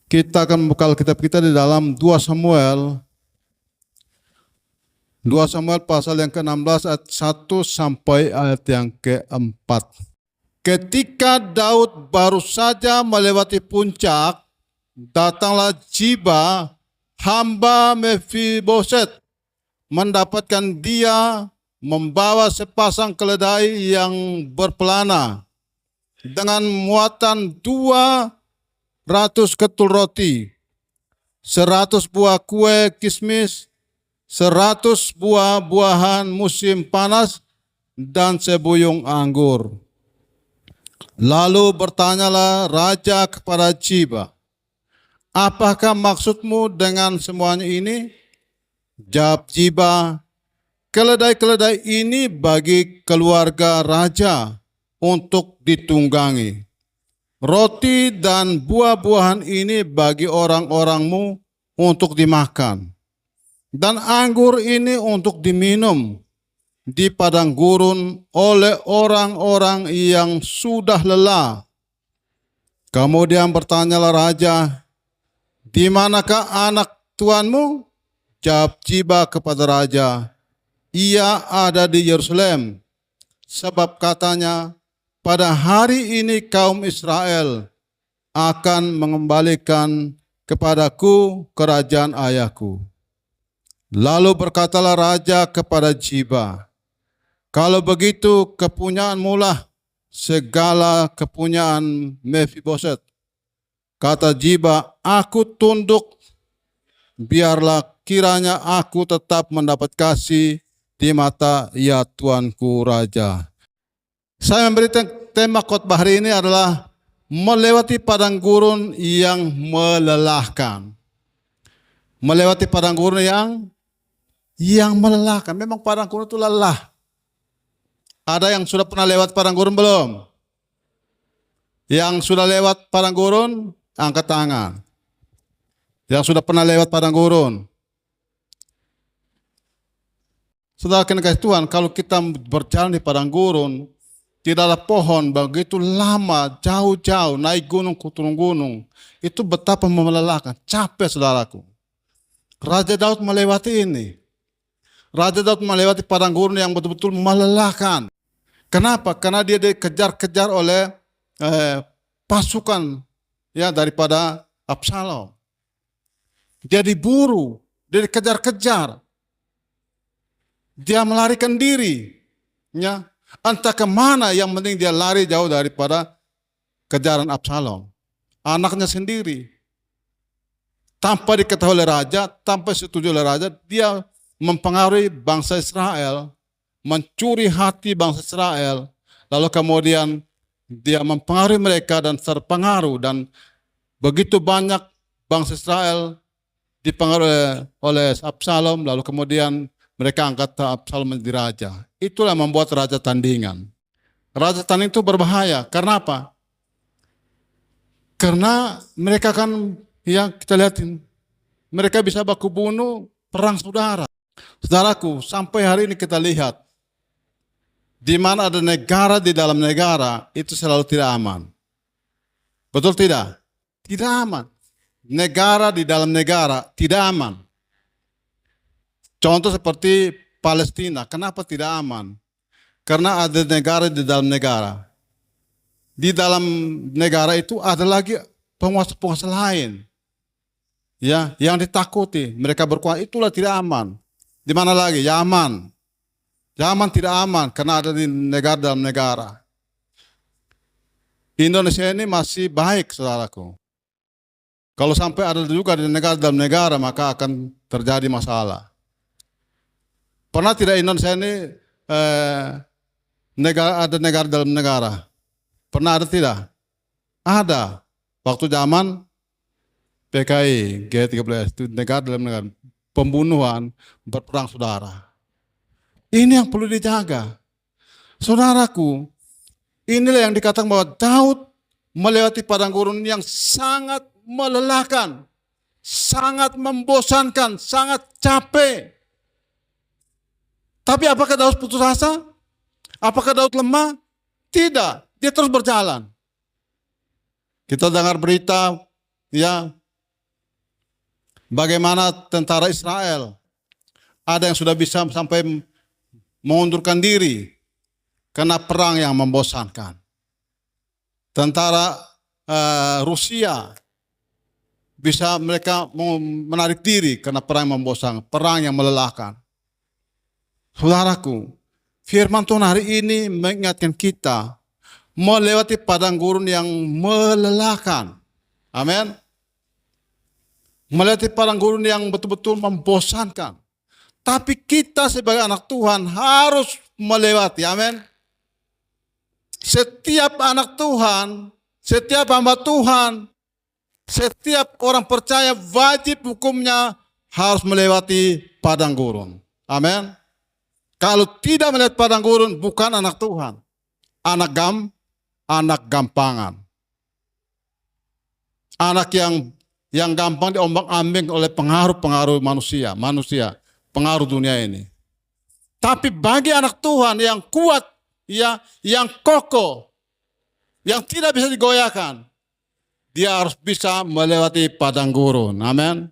Kita akan membuka Alkitab kita di dalam 2 Samuel. 2 Samuel pasal yang ke-16 ayat 1 sampai ayat yang ke-4. Ketika Daud baru saja melewati puncak, datanglah Ziba, hamba Mefiboset, mendapatkan dia membawa sepasang keledai yang berpelana dengan muatan 200 ketul roti, 100 buah kue kismis, 100 buah-buahan musim panas, dan sebuyung anggur. Lalu bertanyalah raja kepada Ziba, apakah maksudmu dengan semuanya ini? Jawab Ziba, keledai-keledai ini bagi keluarga raja untuk ditunggangi. Roti dan buah-buahan ini bagi orang-orangmu untuk dimakan. Dan anggur ini untuk diminum di padang gurun oleh orang-orang yang sudah lelah. Kemudian bertanyalah raja, di manakah anak tuanmu? Jawab Ziba kepada raja, ia ada di Yerusalem. Sebab katanya, pada hari ini kaum Israel akan mengembalikan kepadaku kerajaan ayahku. Lalu berkatalah raja kepada Ziba, kalau begitu kepunyaanmu lah segala kepunyaan Mefiboset. Kata Ziba, aku tunduk, biarlah kiranya aku tetap mendapat kasih di mata ya tuanku raja. Saya memberi tema khotbah hari ini adalah melewati padang gurun yang melelahkan. Melewati padang gurun yang melelahkan. Memang padang gurun itu lelah. Ada yang sudah pernah lewat padang gurun belum? Yang sudah lewat padang gurun, angkat tangan. Yang sudah pernah lewat padang gurun. Saudara kasih Tuhan, kalau kita berjalan di padang gurun, tidak ada pohon, begitu lama, jauh-jauh, naik gunung, turun gunung. Itu betapa melelahkan, capek saudaraku. Raja Daud melewati ini. Raja Daud melewati padang gurun yang betul-betul melelahkan. Kenapa? Karena dia dikejar-kejar oleh pasukan daripada Absalom. Dia diburu, dia dikejar-kejar. Dia melarikan diri. Entah kemana, yang penting dia lari jauh daripada kejaran Absalom. Anaknya sendiri. Tanpa diketahui oleh raja, tanpa disetujui oleh raja, dia mempengaruhi bangsa Israel, mencuri hati bangsa Israel, lalu kemudian dia mempengaruhi mereka dan terpengaruh, dan begitu banyak bangsa Israel dipengaruhi oleh Absalom, lalu kemudian mereka angkat Absalom menjadi raja. Itulah membuat raja tandingan. Raja tandingan itu berbahaya. Karena apa? Karena mereka kan, kita lihatin, mereka bisa baku bunuh, perang saudara. Saudaraku, sampai hari ini kita lihat, di mana ada negara di dalam negara, itu selalu tidak aman. Betul tidak? Tidak aman. Negara di dalam negara tidak aman. Contoh seperti Palestina, kenapa tidak aman? Karena ada negara di dalam negara. Di dalam negara itu ada lagi penguasa-penguasa lain. Yang ditakuti, mereka berkuasa, itulah tidak aman. Di mana lagi? Yaman. Yaman tidak aman karena ada di negara dalam negara. Indonesia ini masih baik, saudaraku. Kalau sampai ada juga di negara dalam negara, maka akan terjadi masalah. Pernah tidak Indonesia ini ada negara dalam negara? Pernah ada tidak? Ada. Waktu zaman PKI, G13, itu negara dalam negara. Pembunuhan, berperang saudara. Ini yang perlu dijaga. Saudaraku, inilah yang dikatakan bahwa Daud melewati padang gurun yang sangat melelahkan, sangat membosankan, sangat capek. Tapi apakah Daud putus asa? Apakah Daud lemah? Tidak, dia terus berjalan. Kita dengar berita, Bagaimana tentara Israel, ada yang sudah bisa sampai mengundurkan diri karena perang yang membosankan. Tentara Rusia bisa mereka menarik diri karena perang yang membosankan, perang yang melelahkan. Saudaraku, firman Tuhan hari ini mengingatkan kita melewati padang gurun yang melelahkan. Amin. Melewati padang gurun yang betul-betul membosankan. Tapi kita sebagai anak Tuhan harus melewati. Amin. Setiap anak Tuhan, setiap hamba Tuhan, setiap orang percaya wajib hukumnya harus melewati padang gurun. Amin. Kalau tidak melewati padang gurun, bukan anak Tuhan. Anak gampangan. Anak yang gampang diombang-ambing oleh pengaruh-pengaruh manusia, pengaruh dunia ini. Tapi bagi anak Tuhan yang kuat, ya, yang kokoh, yang tidak bisa digoyahkan, dia harus bisa melewati padang gurun. Amin.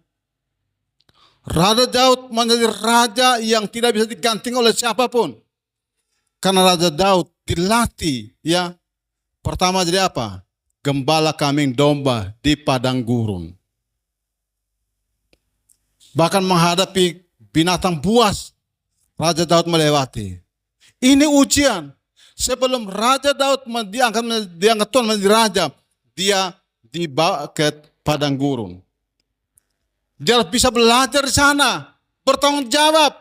Raja Daud menjadi raja yang tidak bisa digantikan oleh siapapun. Karena Raja Daud dilatih, ya, pertama jadi apa? Gembala kambing domba di padang gurun. Bahkan menghadapi binatang buas, Raja Daud melewati. Ini ujian. Sebelum Raja Daud diangkat Tuhan menjadi raja, dia dibawa ke padang gurun. Dia bisa belajar di sana, bertanggung jawab,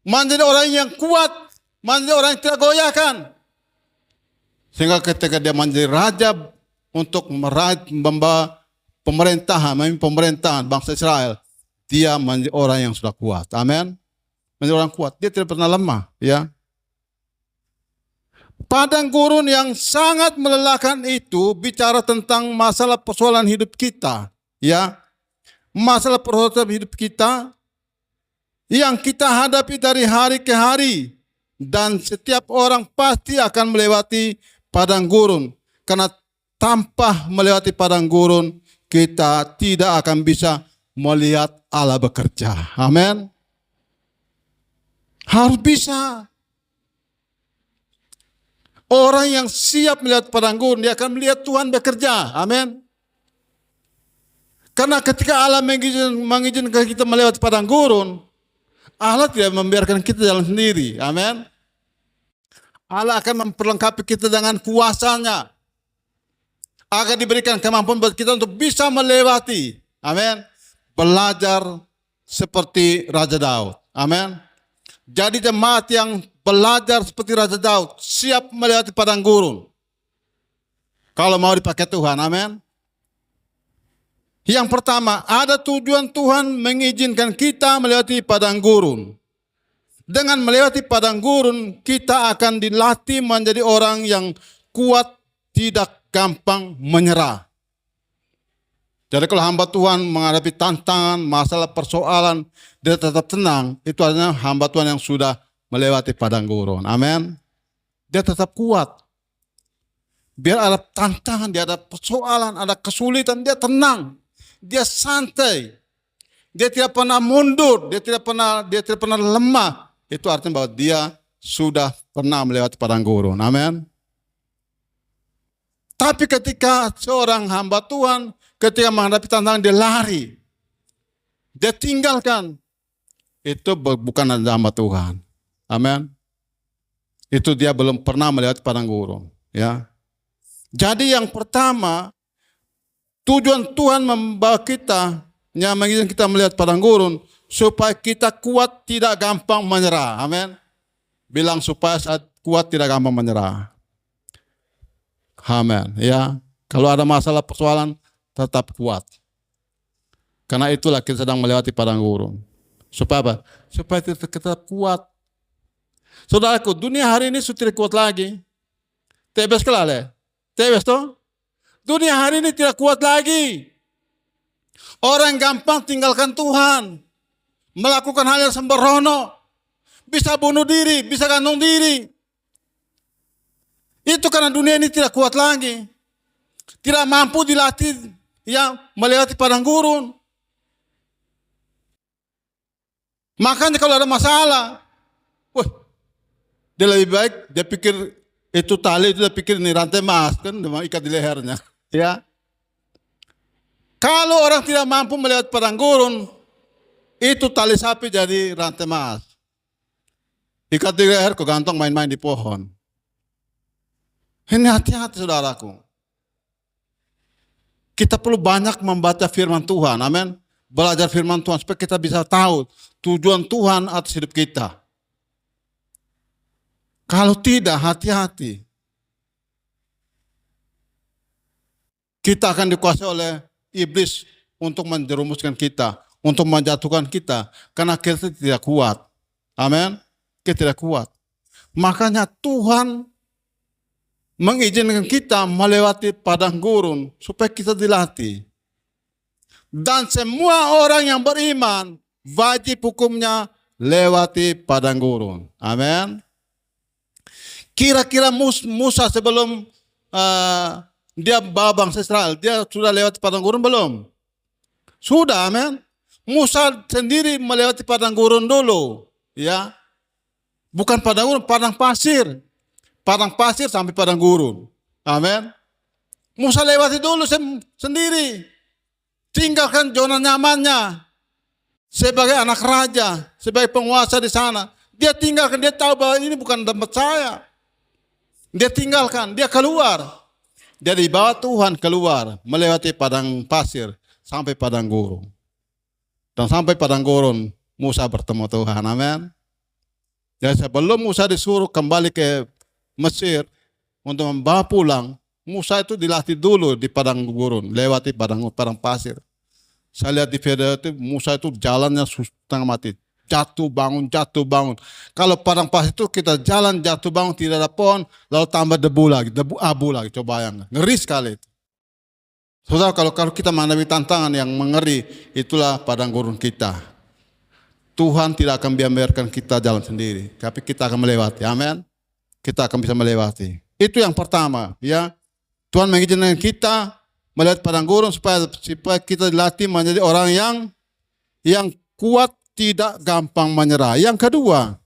menjadi orang yang kuat, menjadi orang yang tidak goyahkan. Sehingga ketika dia menjadi raja untuk membawa pemerintahan bangsa Israel, dia menjadi orang yang sudah kuat. Amin. Menjadi orang kuat. Dia tidak pernah lemah. Ya. Padang gurun yang sangat melelahkan itu bicara tentang masalah persoalan hidup kita. Ya. Masalah persoalan hidup kita yang kita hadapi dari hari ke hari. Dan setiap orang pasti akan melewati padang gurun. Karena tanpa melewati padang gurun, kita tidak akan bisa melihat Allah bekerja. Amin. Harus bisa. Orang yang siap melihat padang gurun, dia akan melihat Tuhan bekerja. Amin. Karena ketika Allah mengizinkan kita melewati padang gurun, Allah tidak membiarkan kita jalan sendiri. Amin. Allah akan memperlengkapi kita dengan kuasanya. Akan diberikan kemampuan buat kita untuk bisa melewati. Amin. Belajar seperti Raja Daud. Amin. Jadi jemaat yang belajar seperti Raja Daud, siap melewati padang gurun. Kalau mau dipakai Tuhan. Amin. Yang pertama, ada tujuan Tuhan mengizinkan kita melewati padang gurun. Dengan melewati padang gurun, kita akan dilatih menjadi orang yang kuat, tidak gampang menyerah. Jadi kalau hamba Tuhan menghadapi tantangan, masalah, persoalan, dia tetap tenang, itu artinya hamba Tuhan yang sudah melewati padang gurun. Amin. Dia tetap kuat. Biar ada tantangan, dia ada persoalan, ada kesulitan, dia tenang. Dia santai. Dia tidak pernah mundur, dia tidak pernah lemah. Itu artinya bahwa dia sudah pernah melewati padang gurun. Amin. Tapi ketika seorang hamba Tuhan, ketika menghadapi tantangan, dia lari. Dia tinggalkan. Itu bukan hamba Tuhan. Amin. Itu dia belum pernah melewati padang gurun. Ya. Jadi yang pertama, tujuan Tuhan membawa kita, yang mengizinkan kita melihat padang gurun, supaya kita kuat, tidak gampang menyerah. Amin. Bilang supaya saat kuat, tidak gampang menyerah. Amin. Ya. Kalau ada masalah persoalan, tetap kuat. Karena itulah kita sedang melewati padang gurun. Supaya apa? Supaya kita tetap kuat. Saudaraku, dunia hari ini sudah tidak kuat lagi. Tebes kelale. Tebes toh? Dunia hari ini tidak kuat lagi. Orang gampang tinggalkan Tuhan. Melakukan hal yang sembrono. Bisa bunuh diri, bisa gantung diri. Itu karena dunia ini tidak kuat lagi. Tidak mampu dilatih, ya, melewati padang gurun. Makanya kalau ada masalah, wah, dia lebih baik, dia pikir itu tali, itu dia pikir ini rantai emas, kan, dia ikat di lehernya. Ya, kalau orang tidak mampu melewati padang gurun, itu tali sapi jadi rantai emas. Ikat di leher, kegantung main-main di pohon. Ini hati-hati saudaraku. Kita perlu banyak membaca firman Tuhan, amin. Belajar firman Tuhan supaya kita bisa tahu tujuan Tuhan atas hidup kita. Kalau tidak, hati-hati. Kita akan dikuasai oleh iblis untuk menjerumuskan kita, untuk menjatuhkan kita, karena kita tidak kuat. Amin. Kita tidak kuat. Makanya Tuhan mengizinkan kita melewati padang gurun supaya kita dilatih. Dan semua orang yang beriman wajib hukumnya lewati padang gurun. Amin. Kira-kira Musa sebelum dia bawa bangsa Israel, dia sudah lewati padang gurun belum? Sudah, amin. Musa sendiri melewati padang gurun dulu, ya. Bukan padang gurun, padang pasir. Padang pasir sampai padang gurun. Amin. Musa lewati dulu sendiri. Tinggalkan zona nyamannya. Sebagai anak raja, sebagai penguasa di sana. Dia tinggalkan, dia tahu bahwa ini bukan tempat saya. Dia tinggalkan, dia keluar. Dia dibawa Tuhan keluar, melewati padang pasir sampai padang gurun. Dan sampai padang gurun, Musa bertemu Tuhan, amin. Dan sebelum Musa disuruh kembali ke Mesir untuk membawa pulang, Musa itu dilatih dulu di padang gurun, lewati padang pasir. Saya lihat di video itu Musa itu jalannya setengah mati, jatuh bangun. Kalau padang pasir itu kita jalan jatuh bangun tidak ada pohon, lalu tambah debu lagi, debu abu lagi, coba bayangkan, ngeri sekali itu. Saudara, kalau kita menghadapi tantangan yang mengeri, itulah padang gurun kita. Tuhan tidak akan biarkan kita jalan sendiri, tapi kita akan melewati, amin. Kita akan bisa melewati. Itu yang pertama, ya. Tuhan mengizinkan kita melihat padang gurun supaya kita dilatih menjadi orang yang kuat, tidak gampang menyerah. Yang kedua,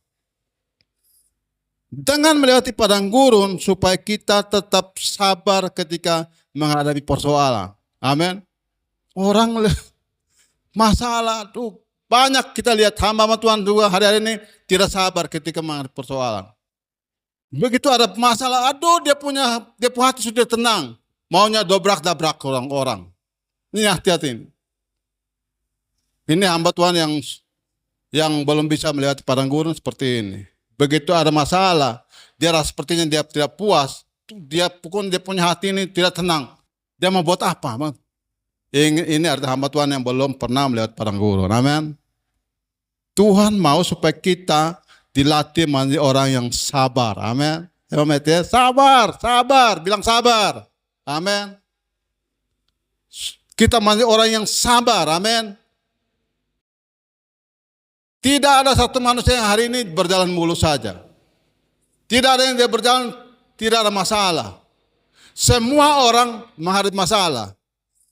dengan melewati padang gurun supaya kita tetap sabar ketika menghadapi persoalan. Amin. Orang masalah tuh banyak kita lihat hamba Tuhan juga hari-hari ini tidak sabar ketika menghadapi persoalan. Begitu ada masalah, aduh dia punya hati sudah tenang, maunya dobrak-dabrak orang-orang. Ini hati-hati. Ini hamba Tuhan yang belum bisa melewati padang gurun seperti ini. Begitu ada masalah, dia rasa sepertinya dia tidak puas, dia punya hati ini tidak tenang. Dia mau buat apa? Ini artinya hamba Tuhan yang belum pernah melewati padang gurun. Amin. Tuhan mau supaya kita dilatih menjadi orang yang sabar. Amin. Sabar. Bilang sabar. Amin. Kita menjadi orang yang sabar. Amin. Tidak ada satu manusia yang hari ini berjalan mulus saja. Tidak ada yang dia berjalan tidak ada masalah. Semua orang menghadapi masalah.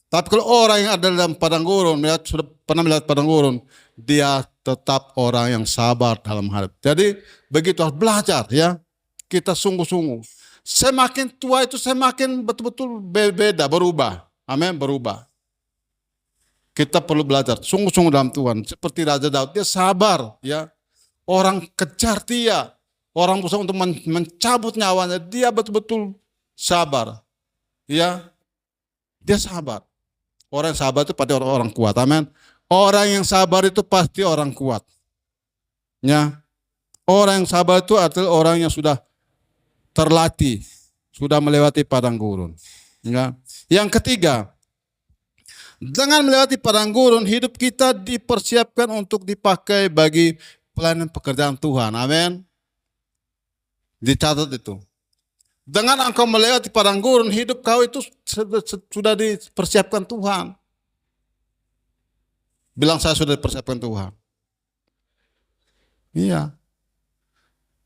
Tapi kalau orang yang ada dalam padang gurun, sudah pernah melihat padang gurun, dia tetap orang yang sabar dalam menghadapi. Jadi begitu harus belajar, ya. Kita sungguh-sungguh. Semakin tua itu semakin betul-betul beda, berubah. Amin, berubah. Kita perlu belajar sungguh-sungguh dalam Tuhan. Seperti Raja Daud, dia sabar, ya. Orang kejar dia, orang berusaha untuk mencabut nyawanya, dia betul-betul sabar, ya. Dia sabar. Orang yang sabar itu pasti orang kuat, amin. Orang yang sabar itu pasti orang kuat, ya. Orang yang sabar itu adalah orang yang sudah terlatih, sudah melewati padang gurun, ya. Yang ketiga, dengan melewati padang gurun, hidup kita dipersiapkan untuk dipakai bagi pelayanan pekerjaan Tuhan, amin. Dicatat itu. Dengan engkau melewati padang gurun, hidup kau itu sudah dipersiapkan Tuhan. Bilang saya sudah dipersiapkan Tuhan. Iya.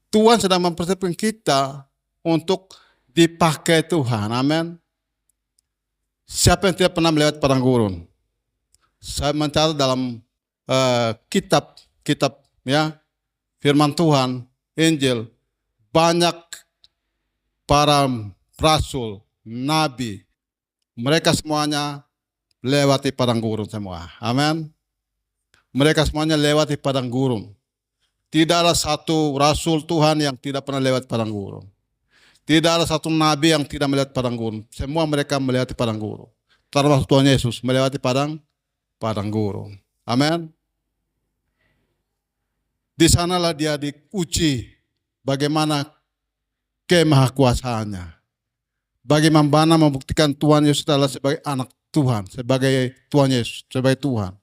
Tuhan sedang mempersiapkan kita untuk dipakai Tuhan. Amin. Siapa yang tidak pernah melewati padang gurun? Saya mencatat dalam kitab ya, firman Tuhan, Injil, banyak para rasul, nabi, mereka semuanya lewati padang gurun semua. Amin. Mereka semuanya lewati padang gurun. Tidak ada satu rasul Tuhan yang tidak pernah lewat padang gurun. Tidak ada satu nabi yang tidak melihat padang gurun. Semua mereka melewati padang gurun. Termasuk Tuhan Yesus melewati padang gurun. Amin. Di sanalah dia diuji bagaimana kemahakuasaannya. Bagaimana membuktikan Tuhan Yesus adalah sebagai anak Tuhan, sebagai Tuhan Yesus, sebagai Tuhan.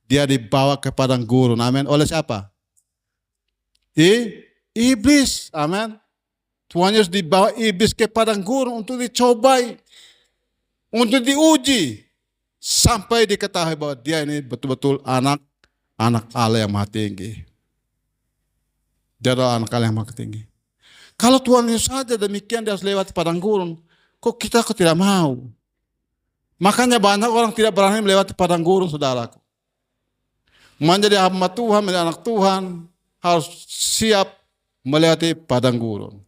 Dia dibawa ke padang gurun. Amin. Oleh siapa? Iblis. Amin. Tuhan Yesus dibawa iblis ke padang gurun untuk dicobai, untuk diuji, sampai diketahui bahwa dia ini betul-betul anak Allah yang maha tinggi. Dia adalah anak Allah yang maha tinggi. Kalau Tuhan Yesus saja demikian dia harus lewati padang gurun, kok tidak mau? Makanya banyak orang tidak berani melewati padang gurun, saudaraku. Menjadi hamba Tuhan, menjadi anak Tuhan, harus siap melewati padang gurun.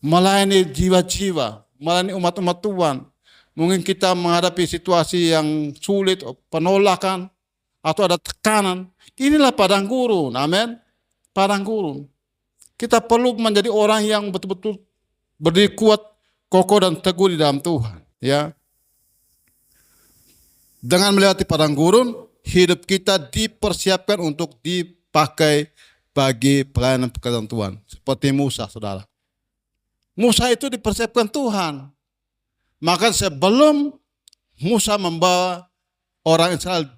Melayani jiwa-jiwa, melayani umat-umat Tuhan. Mungkin kita menghadapi situasi yang sulit, penolakan, atau ada tekanan. Inilah padang gurun, amin. Padang gurun. Kita perlu menjadi orang yang betul-betul berdiri kuat, kokoh dan teguh di dalam Tuhan. Ya. Dengan melewati padang gurun, hidup kita dipersiapkan untuk dipakai bagi pelayanan pekerjaan Tuhan. Seperti Musa, saudara. Musa itu dipersiapkan Tuhan. Maka sebelum Musa membawa orang Israel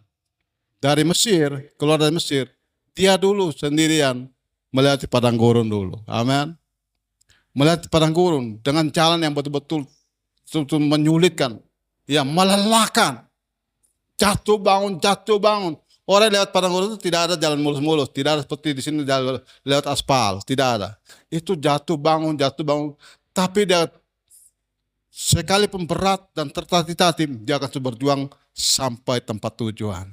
dari Mesir, keluar dari Mesir, dia dulu sendirian melewati padang gurun dulu. Amin. Melewati padang gurun dengan jalan yang betul-betul menyulitkan, ya, melelahkan. Jatuh bangun. Orang lewat padang gurun itu tidak ada jalan mulus-mulus, tidak ada seperti di sini jalan lewat aspal, tidak ada. Itu jatuh bangun. Tapi dia sekalipun berat dan tertatih-tatih, dia akan berjuang sampai tempat tujuan.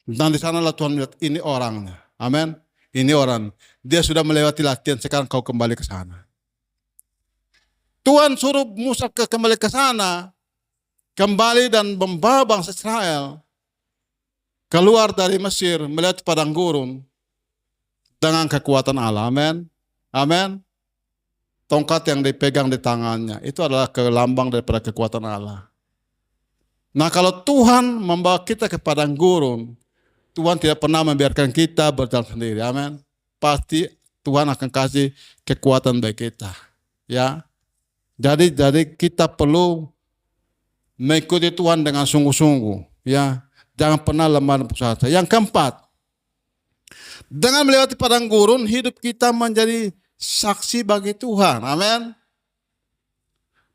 Dan di sanalah Tuhan melihat ini orangnya. Amin. Ini orang. Dia sudah melewati latihan, sekarang kau kembali ke sana. Tuhan suruh Musa kembali ke sana, kembali dan membawa bangsa Israel keluar dari Mesir, melihat padang gurun dengan kekuatan Allah. Amin. Amin. Tongkat yang dipegang di tangannya itu adalah kelambang daripada kekuatan Allah. Nah, kalau Tuhan membawa kita ke padang gurun, Tuhan tidak pernah membiarkan kita berjalan sendiri. Amin. Pasti Tuhan akan kasih kekuatan bagi kita. Ya. Jadi kita perlu mengikuti Tuhan dengan sungguh-sungguh. Ya. Jangan pernah lemah dan putus asa. Yang keempat, dengan melewati padang gurun, hidup kita menjadi saksi bagi Tuhan. Amin.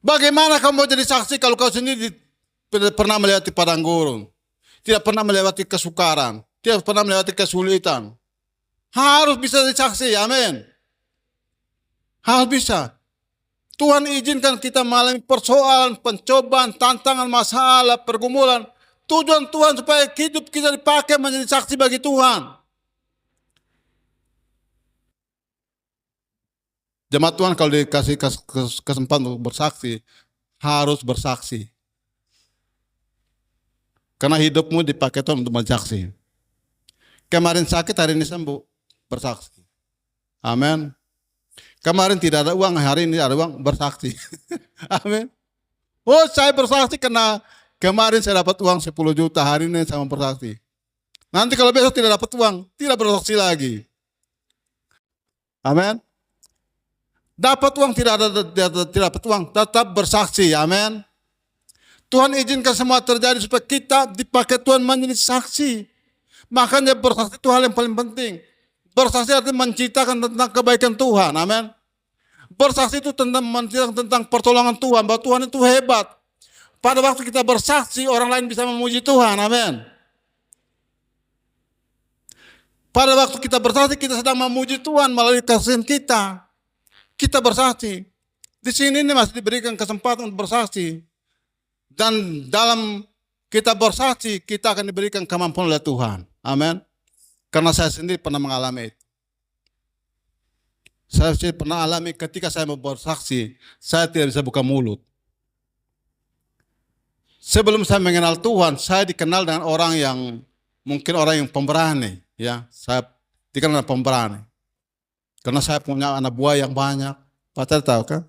Bagaimana kamu mau jadi saksi kalau kau sendiri tidak pernah melewati padang gurun, tidak pernah melewati kesukaran, tidak pernah melewati kesulitan? Harus bisa jadi saksi. Amin. Harus bisa. Tuhan izinkan kita mengalami persoalan, pencobaan, tantangan, masalah, pergumulan. Tujuan Tuhan supaya hidup kita dipakai menjadi saksi bagi Tuhan. Jemaat Tuhan kalau dikasih kesempatan untuk bersaksi, harus bersaksi. Karena hidupmu dipakai Tuhan untuk bersaksi. Kemarin sakit, hari ini sembuh, bersaksi. Amin. Kemarin tidak ada uang, hari ini ada uang, bersaksi. Amin. Oh, saya bersaksi karena kemarin saya dapat uang 10 juta, hari ini saya bersaksi. Nanti kalau besok tidak dapat uang, tidak bersaksi lagi. Amin. Dapat uang, tidak dapat uang, tetap bersaksi. Amin. Tuhan izinkan semua terjadi supaya kita dipakai Tuhan menjadi saksi. Makanya bersaksi itu hal yang paling penting. Bersaksi artinya menceritakan tentang kebaikan Tuhan. Amin. Bersaksi itu menceritakan tentang pertolongan Tuhan, bahwa Tuhan itu hebat. Pada waktu kita bersaksi, orang lain bisa memuji Tuhan. Amin. Pada waktu kita bersaksi, kita sedang memuji Tuhan melalui kasih kita. Kita bersaksi. Di sini ini masih diberikan kesempatan untuk bersaksi. Dan dalam kita bersaksi, kita akan diberikan kemampuan oleh Tuhan. Amin. Karena saya sendiri pernah mengalami itu. Saya sendiri pernah alami ketika saya mau bersaksi, saya tidak bisa buka mulut. Sebelum saya mengenal Tuhan, saya dikenal dengan orang yang mungkin orang yang pemberani, ya. Saya dikenal pemberani. Karena saya punya anak buah yang banyak. Pacar tahu kan?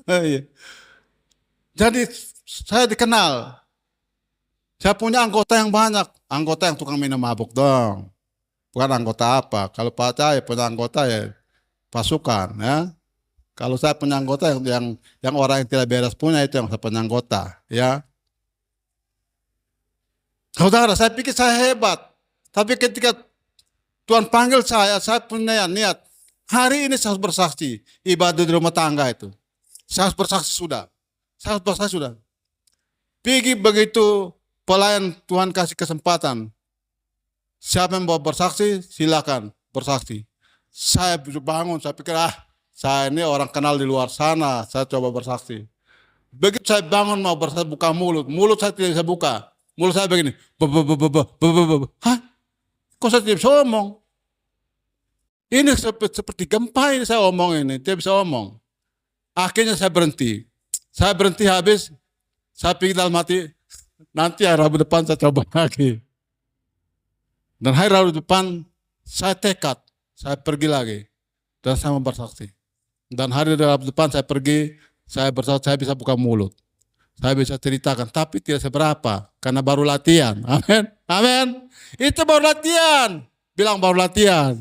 Iya. Jadi saya dikenal. Saya punya anggota yang banyak. Anggota yang tukang minum mabuk dong. Bukan anggota apa. Kalau pacar ya punya anggota ya pasukan, ya. Kalau saya punya anggota yang orang yang tidak beres punya, itu yang saya punya anggota, ya. Saudara, saya pikir saya hebat. Tapi ketika Tuhan panggil saya punya niat. Hari ini saya harus bersaksi. Ibadah di rumah tangga itu. Saya harus bersaksi sudah. Saya harus bersaksi sudah. Pergi begitu pelayan Tuhan kasih kesempatan. Siapa yang mau bersaksi, silakan bersaksi. Saya bangun, saya pikir saya ini orang kenal di luar sana, saya coba bersaksi. Begitu saya bangun mau bersaksi, buka mulut saya tidak bisa buka. Mulut saya begini, hah? Kok saya tidak bisa omong? Ini seperti gempa ini saya omong ini, tidak bisa omong. Akhirnya saya berhenti. Saya berhenti habis, saya pikir dalam hati, nanti hari Rabu depan saya coba lagi. Dan hari Rabu depan saya tekad, saya pergi lagi. Dan saya mau bersaksi. Dan hari Rabu depan saya pergi, saya bersaksi, saya bisa buka mulut. Saya bisa ceritakan, tapi tidak seberapa. Karena baru latihan. Amin. Amin. Itu baru latihan. Bilang baru latihan.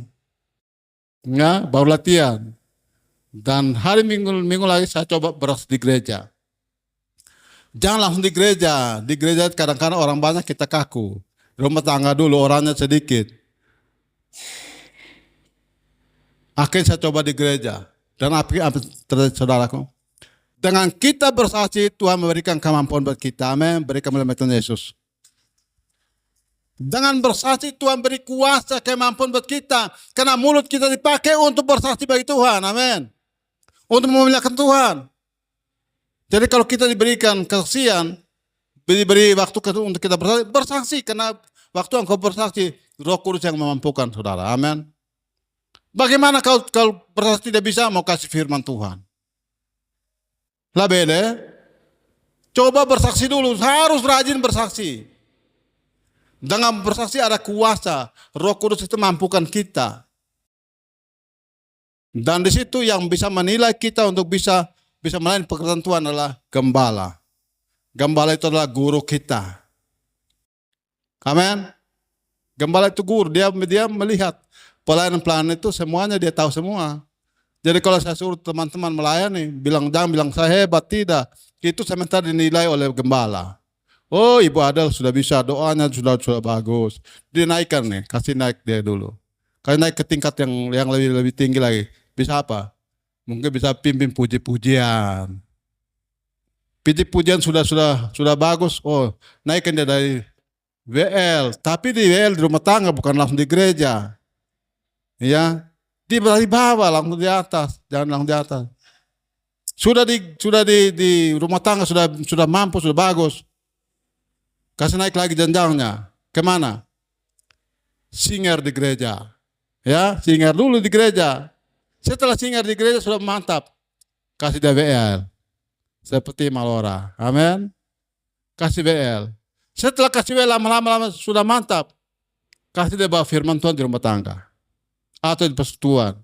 Ya, baru latihan. Dan hari minggu lagi saya coba bersaksi di gereja. Jangan langsung di gereja. Di gereja kadang-kadang orang banyak kita kaku. Rumah tangga dulu orangnya sedikit. Akhirnya saya coba di gereja. Dan apa terjadi saudaraku? Dengan kita bersaksi, Tuhan memberikan kemampuan buat kita. Amin. Berikan melalui Tuhan Yesus. Dengan bersaksi, Tuhan beri kuasa kemampuan buat kita. Karena mulut kita dipakai untuk bersaksi bagi Tuhan. Amin. Untuk memuliakan Tuhan. Jadi kalau kita diberikan kesaksian, diberi waktu untuk kita bersaksi. Karena waktu engkau bersaksi, Roh Kudus yang memampukan, saudara. Amin. Bagaimana kalau bersaksi tidak bisa, mau kasih firman Tuhan? Lah beda. Coba bersaksi dulu, harus rajin bersaksi. Dengan bersaksi ada kuasa, Roh Kudus itu mampukan kita. Dan di situ yang bisa menilai kita untuk bisa melayani pekerjaan Tuhan adalah gembala. Gembala itu adalah guru kita. Amin. Gembala itu guru, dia melihat pelayanan itu semuanya dia tahu semua. Jadi kalau saya suruh teman-teman melayani, jangan bilang saya hebat, tidak. Itu sementara dinilai oleh gembala. Oh, Ibu Adel sudah bisa, doanya sudah bagus. Dinaikkan nih, kasih naik dia dulu. Kasih naik ke tingkat yang lebih tinggi lagi. Bisa apa? Mungkin bisa pimpin puji-pujian. Puji-pujian sudah bagus. Oh, naikkan dia dari WL. Tapi di WL di rumah tangga, bukan langsung di gereja. Ya. Di bawah, langsung di atas, jangan langsung di atas. Sudah di rumah tangga sudah mampu, sudah bagus. Kasih naik lagi jenjangnya. Kemana? Singer di gereja. Ya, singer dulu di gereja. Setelah singer di gereja sudah mantap. Kasih dia WL. Seperti Malora. Amin. Kasih WL. Setelah kasih WL lama-lama sudah mantap. Kasih dia bawa firman Tuhan di rumah tangga. Atau di persekutuan.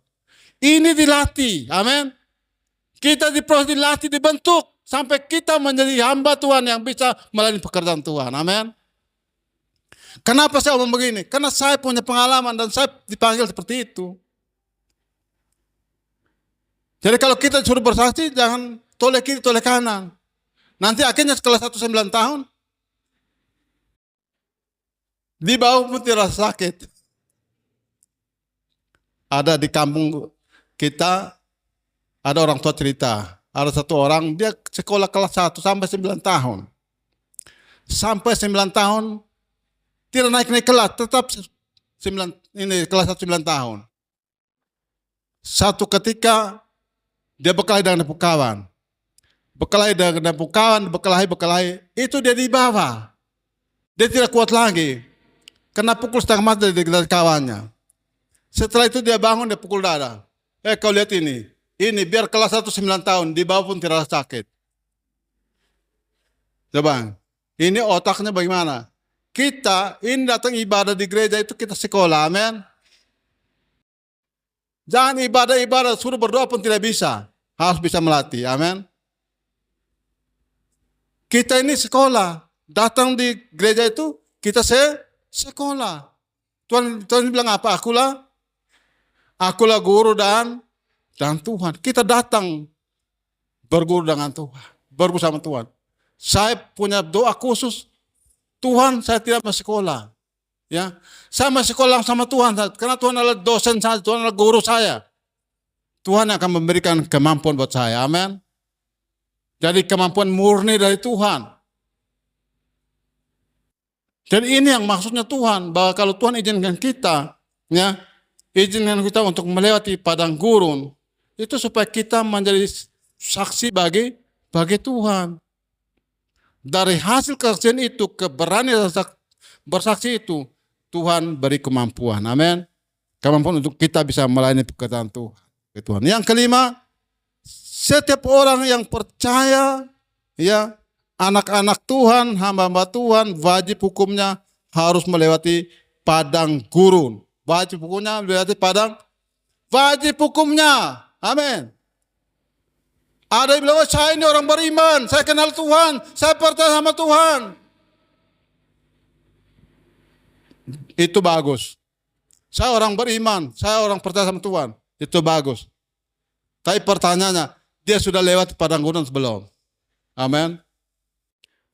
Ini dilatih, amin. Kita dilatih, dibentuk sampai kita menjadi hamba Tuhan yang bisa melayani pekerjaan Tuhan, amin. Kenapa saya ngomong begini? Karena saya punya pengalaman dan saya dipanggil seperti itu. Jadi kalau kita suruh bersaksi, jangan toleh kiri, toleh kanan. Nanti akhirnya setelah 9 tahun, di bawah pun tidak sakit. Ada di kampung kita, ada orang tua cerita. Ada satu orang, dia sekolah kelas 1 sampai 9 tahun. Sampai 9 tahun, tidak naik kelas, tetap kelas 1 9 tahun. Satu ketika, dia berkelahi dengan kawan. Berkelahi, itu dia di bawah. Dia tidak kuat lagi. kena pukul setengah mati dari kawannya. Setelah itu dia bangun, dia pukul dada. Kau lihat ini biar kelas 1 9 tahun, di bawah pun tidak sakit. Coba, ini otaknya bagaimana? Kita ini datang ibadah di gereja itu kita sekolah, amin. Jangan ibadah suruh berdoa pun tidak bisa, harus bisa melatih, amin. Kita ini sekolah, datang di gereja itu kita sekolah. Tuhan bilang apa? Akulah guru dan Tuhan. Kita datang berguru dengan Tuhan, berguru sama Tuhan. Saya punya doa khusus. Tuhan, saya tidak masuk sekolah. Ya, saya masih sekolah sama Tuhan karena Tuhan adalah dosen saya, Tuhan adalah guru saya. Tuhan akan memberikan kemampuan buat saya. Amin. Jadi kemampuan murni dari Tuhan. Dan ini yang maksudnya Tuhan, bahwa kalau Tuhan izinkan kita, ya, izinkan kita untuk melewati padang gurun, itu supaya kita menjadi saksi bagi Tuhan. Dari hasil kesaksian itu, keberanian bersaksi itu, Tuhan beri kemampuan. Amin. Kemampuan untuk kita bisa melayani pekerjaan Tuhan. Yang kelima, setiap orang yang percaya, ya, anak-anak Tuhan, hamba-hamba Tuhan, wajib hukumnya harus melewati padang gurun. Wajib hukumnya melewati wajib hukumnya. Amin. Ada yang bilang, saya ini orang beriman, saya kenal Tuhan, saya percaya sama Tuhan. Itu bagus. Saya orang beriman, saya orang percaya sama Tuhan. Itu bagus. Tapi pertanyaannya, dia sudah lewat padang gurun sebelum? Amin.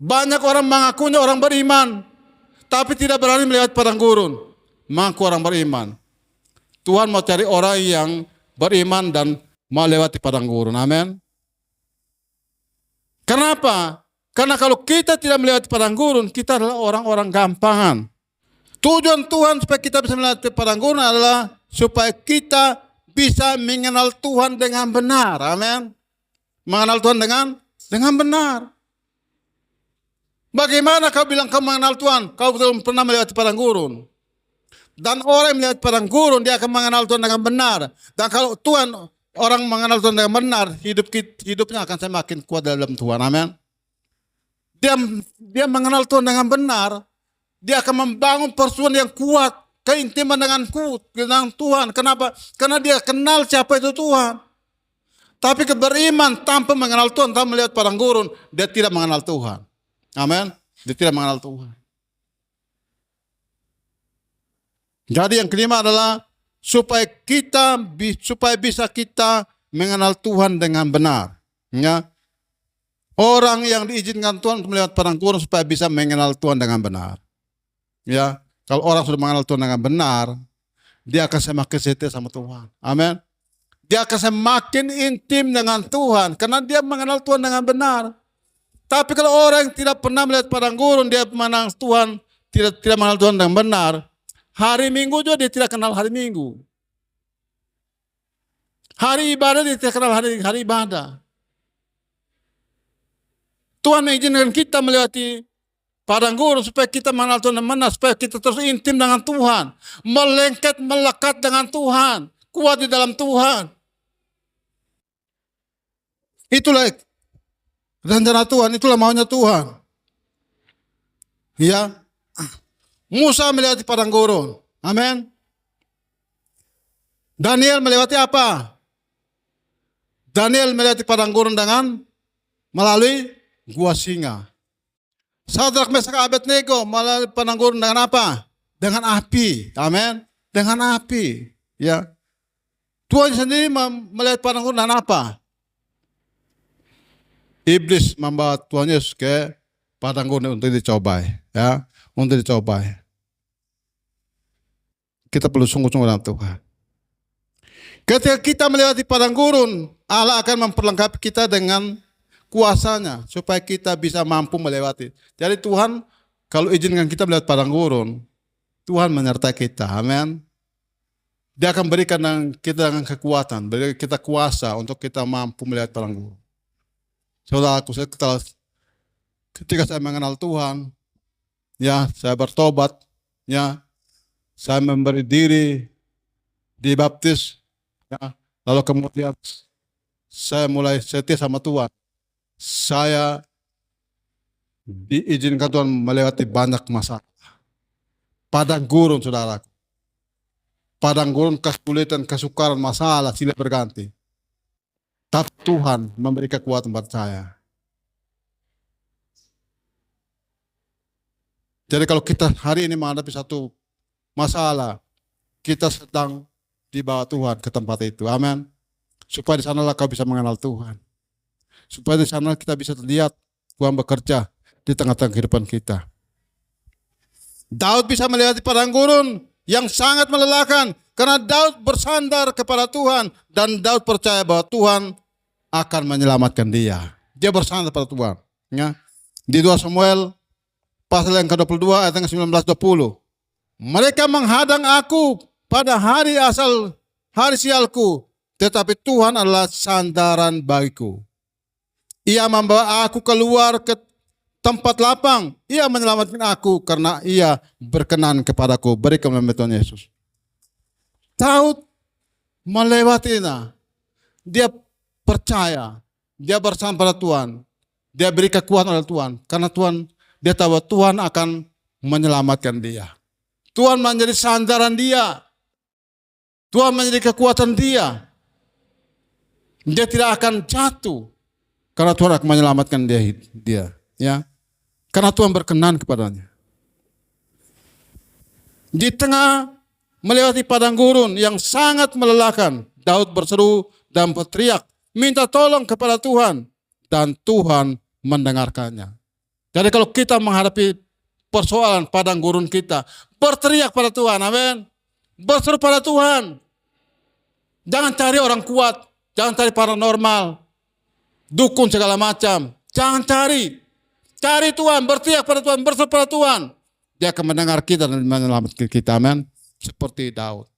Banyak orang mengakunya orang beriman, tapi tidak berani melewati padang gurun. Mengaku orang beriman. Tuhan mau cari orang yang beriman dan mau lewati padang gurun. Amin. Kenapa? Karena kalau kita tidak melewati padang gurun, kita adalah orang-orang gampangan. Tujuan Tuhan supaya kita bisa melewati padang gurun adalah supaya kita bisa mengenal Tuhan dengan benar. Amin. Mengenal Tuhan dengan benar. Bagaimana kau bilang kau mengenal Tuhan? Kau belum pernah melewati padang gurun. Dan orang yang melewati padang gurun, dia akan mengenal Tuhan dengan benar. Dan kalau orang mengenal Tuhan dengan benar, hidupnya akan semakin kuat dalam Tuhan. Amin. Dia mengenal Tuhan dengan benar, dia akan membangun persatuan yang kuat, keintiman dengan Tuhan. Kenapa? Karena dia kenal siapa itu Tuhan. Tapi beriman tanpa mengenal Tuhan, tanpa melihat padang gurun, dia tidak mengenal Tuhan. Amin. Dia tidak mengenal Tuhan. Jadi yang kelima adalah supaya bisa kita mengenal Tuhan dengan benar. Ya. Orang yang diizinkan Tuhan untuk melewati padang gurun supaya bisa mengenal Tuhan dengan benar. Ya, kalau orang sudah mengenal Tuhan dengan benar, dia akan semakin setia sama Tuhan. Amin. Dia akan semakin intim dengan Tuhan karena dia mengenal Tuhan dengan benar. Tapi kalau orang yang tidak pernah melihat padang gurun, dia mengenal Tuhan, tidak mengenal Tuhan dengan benar, hari Minggu juga dia tidak kenal hari Minggu. Hari ibadah dia tidak kenal hari ibadah. Tuhan mengizinkan kita melewati padang gurun supaya kita mengenal Tuhan dengan benar, supaya kita terus intim dengan Tuhan, melekat dengan Tuhan, kuat di dalam Tuhan. Itulah rencana Tuhan, itulah maunya Tuhan. Ya, Musa melewati padang gurun. Amin. Daniel melewati apa? Daniel melewati padang gurun melalui gua singa. Sadrak, Mesak, Abednego melalui padang gurun dengan apa? Dengan api. Amin. Dengan api. Ya. Tuhan sendiri melewati padang gurun dengan apa? Iblis membawa Tuhan Yesus ke padang gurun untuk dicobai. Ya. Untuk dicobai. Kita perlu sungguh-sungguh dalam Tuhan. Ketika kita melewati padang gurun, Allah akan memperlengkapi kita dengan kuasanya supaya kita bisa mampu melewati. Jadi Tuhan kalau izinkan kita melewati padang gurun, Tuhan menyertai kita. Amin. Dia akan berikan kita dengan kekuatan, berikan kita kuasa untuk kita mampu melewati padang gurun. Saudaraku, ketika saya mengenal Tuhan, ya, saya bertobat, ya, saya memberi diri, dibaptis, ya. Lalu kemudian saya mulai setia sama Tuhan. Saya diizinkan Tuhan melewati banyak masalah. Padang gurun, saudaraku. Padang gurun, kesulitan, kesukaran, masalah silih berganti. Tapi Tuhan memberi kekuatan buat saya. Jadi kalau kita hari ini menghadapi satu masalah, kita sedang dibawa Tuhan ke tempat itu. Amin. Supaya di sanalah kau bisa mengenal Tuhan. Supaya di sana kita bisa lihat Tuhan bekerja di tengah-tengah kehidupan kita. Daud bisa melewati padang gurun yang sangat melelahkan karena Daud bersandar kepada Tuhan dan Daud percaya bahwa Tuhan akan menyelamatkan dia. Dia bersandar pada Tuhan. Ya. Di 2 Samuel pasal yang ke-22 ayat yang ke-19-20. Mereka menghadang aku pada hari sialku, tetapi Tuhan adalah sandaran bagiku. Ia membawa aku keluar ke tempat lapang. Ia menyelamatkan aku karena ia berkenan kepadaku. Berikan Tuhan Yesus. Daud melewatinya. Dia percaya. Dia bersama pada Tuhan. Dia beri kekuatan oleh Tuhan. Karena Tuhan, dia tahu Tuhan akan menyelamatkan dia. Tuhan menjadi sandaran dia. Tuhan menjadi kekuatan dia. Dia tidak akan jatuh. Karena Tuhan akan menyelamatkan dia. Ya. Karena Tuhan berkenan kepadanya. Di tengah melewati padang gurun yang sangat melelahkan, Daud berseru dan berteriak, minta tolong kepada Tuhan. Dan Tuhan mendengarkannya. Jadi kalau kita menghadapi persoalan padang gurun kita, berteriak pada Tuhan, amin. Berseru pada Tuhan. Jangan cari orang kuat, jangan cari paranormal, dukun segala macam. Jangan cari. Cari Tuhan, berteriak pada Tuhan, berseru pada Tuhan. Dia akan mendengar kita dan menyelamatkan kita, amin. Seperti Daud.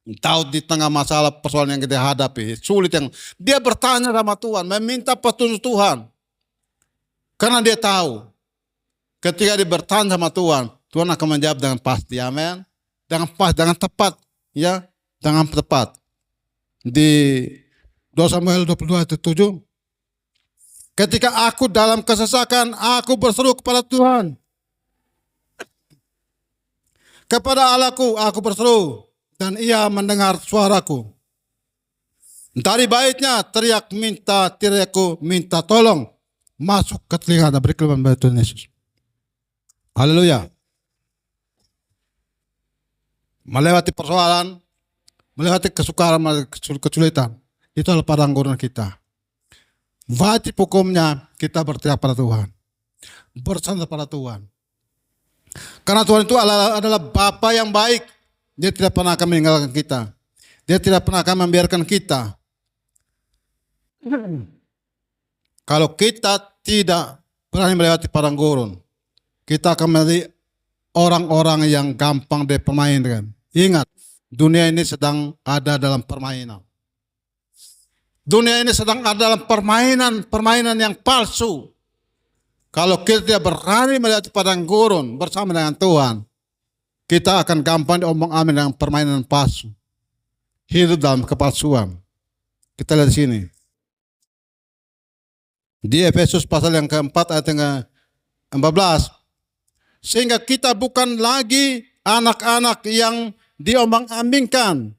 Daud di tengah masalah persoalan yang kita hadapi, sulit yang dia bertanya sama Tuhan, meminta petunjuk Tuhan. Karena dia tahu, ketika dia bertanya sama Tuhan, Tuhan akan menjawab dengan pasti, amin. Dengan pas, dengan tepat, ya, dengan tepat. Di 2 Samuel 22 ayat 7. Ketika aku dalam kesesakan, aku berseru kepada Tuhan. Kepada Allahku, aku berseru, dan ia mendengar suaraku. Dari baitnya teriakku minta tolong. Masuk ke telinga dan beri keluhan bagi Tuhan Yesus. Haleluya. Melewati persoalan, melewati kesukaran, kesulitan. Itu adalah padang gurun kita. Wajib hukumnya kita berteriak pada Tuhan. Bersandar pada Tuhan. Karena Tuhan itu adalah Bapa yang baik. Dia tidak pernah akan meninggalkan kita. Dia tidak pernah akan membiarkan kita. Kalau kita tidak berani melewati padang gurun, kita akan menjadi orang-orang yang gampang dipermainkan. Ingat, dunia ini sedang ada dalam permainan. Dunia ini sedang ada dalam permainan yang palsu. Kalau kita tidak berani melewati padang gurun bersama dengan Tuhan, kita akan gampang diomong-amin dengan permainan palsu. Hidup dalam kepalsuan. Kita lihat di sini. Di Efesus pasal yang keempat ayat yang ke-14. Sehingga kita bukan lagi anak-anak yang diombang-ambingkan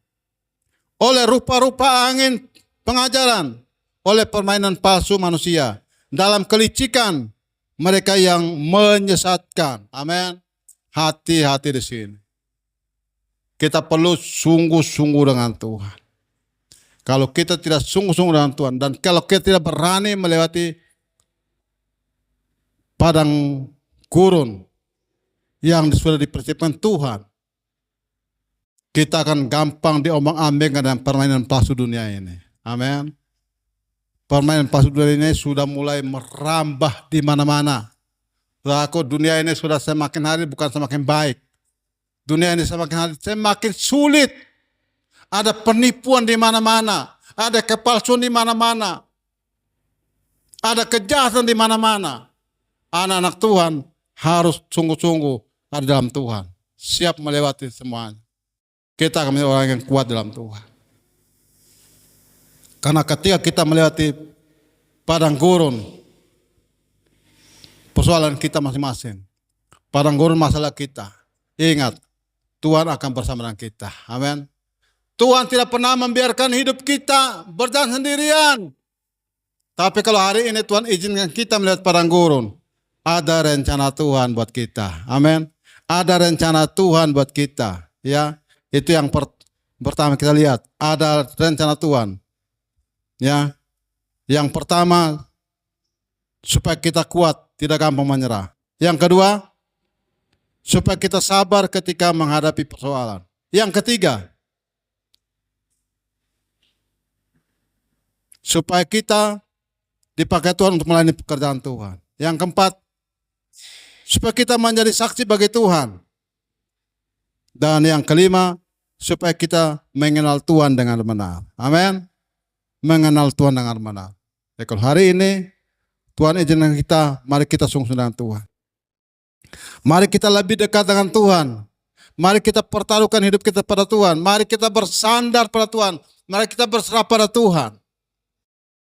oleh rupa-rupa angin pengajaran, oleh permainan palsu manusia, dalam kelicikan mereka yang menyesatkan. Amin. Hati-hati di sini. Kita perlu sungguh-sungguh dengan Tuhan. Kalau kita tidak sungguh-sungguh dengan Tuhan, dan kalau kita tidak berani melewati padang gurun yang sudah dipersiapkan Tuhan, kita akan gampang diombang-ambingkan dengan permainan palsu dunia ini. Amin. Permainan palsu dunia ini sudah mulai merambah di mana-mana. Aku dunia ini sudah semakin hari bukan semakin baik. Dunia ini semakin hari semakin sulit. Ada penipuan di mana-mana, ada kepalsuan di mana-mana, ada kejahatan di mana-mana. Anak-anak Tuhan harus sungguh-sungguh ada dalam Tuhan. siap melewati semuanya. Kita akan menjadi orang yang kuat dalam Tuhan. Karena ketika kita melewati padang gurun, persoalan kita masing-masing, padang gurun masalah kita, ingat, Tuhan akan bersama dengan kita. Amin. Tuhan tidak pernah membiarkan hidup kita berjalan sendirian. Tapi kalau hari ini Tuhan izinkan kita melihat padang gurun, ada rencana Tuhan buat kita. Amin. Ada rencana Tuhan buat kita. Ya, itu yang pertama kita lihat. Ada rencana Tuhan. Ya, yang pertama supaya kita kuat, tidak gampang menyerah. Yang kedua, supaya kita sabar ketika menghadapi persoalan. Yang ketiga, supaya kita dipakai Tuhan untuk melayani pekerjaan Tuhan. Yang keempat, supaya kita menjadi saksi bagi Tuhan. Dan yang kelima, supaya kita mengenal Tuhan dengan benar. Amin. Mengenal Tuhan dengan benar. Ya, kalau hari ini Tuhan izinkan kita, mari kita sungguh dengan Tuhan. Mari kita lebih dekat dengan Tuhan. Mari kita pertaruhkan hidup kita pada Tuhan. Mari kita bersandar pada Tuhan. Mari kita berserah pada Tuhan.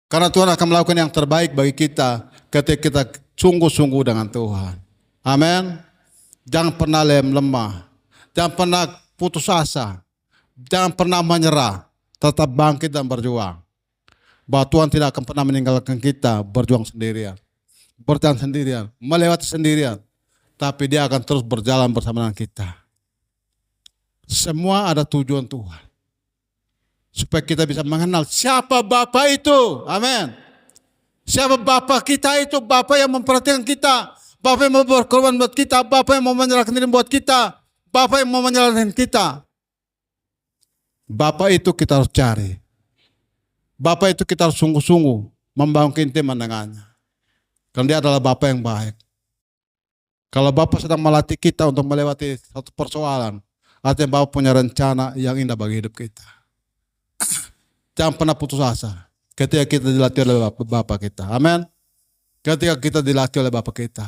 Karena Tuhan akan melakukan yang terbaik bagi kita ketika kita sungguh-sungguh dengan Tuhan. Amin. Jangan pernah lemah. Jangan pernah putus asa. Jangan pernah menyerah. Tetap bangkit dan berjuang. Bahwa Tuhan tidak akan pernah meninggalkan kita berjuang sendirian. Berjalan sendirian. Melewati sendirian. Tapi dia akan terus berjalan bersama dengan kita. Semua ada tujuan Tuhan. Supaya kita bisa mengenal siapa Bapa itu. Amin. Siapa Bapa kita itu. Bapa yang memperhatikan kita. Bapa yang mau berkorban buat kita. Bapa yang mau menyerahkan diri buat kita. Bapa yang mau menyelamatkan kita. Bapa itu kita harus cari. Bapa itu kita harus sungguh-sungguh membangun keintiman dengannya. Karena dia adalah Bapa yang baik. Kalau Bapa sedang melatih kita untuk melewati satu persoalan, artinya Bapa punya rencana yang indah bagi hidup kita. Jangan pernah putus asa ketika kita dilatih oleh Bapa kita. Amin. Ketika kita dilatih oleh Bapa kita.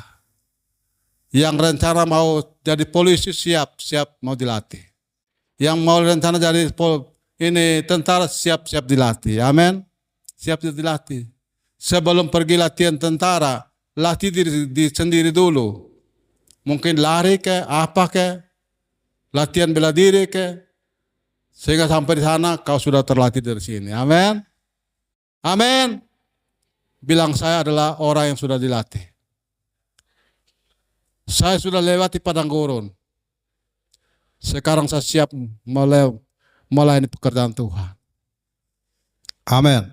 Yang rencana mau jadi polisi siap mau dilatih. Yang mau rencana jadi tentara siap dilatih. Amin. Siap dilatih. Sebelum pergi latihan tentara, latih diri sendiri dulu. Mungkin lari ke, apa ke, latihan bela diri ke, sehingga sampai di sana kau sudah terlatih dari sini. Amin. Amin. Bilang saya adalah orang yang sudah dilatih. Saya sudah lewati padang gurun. Sekarang saya siap melayani pekerjaan Tuhan. Amin.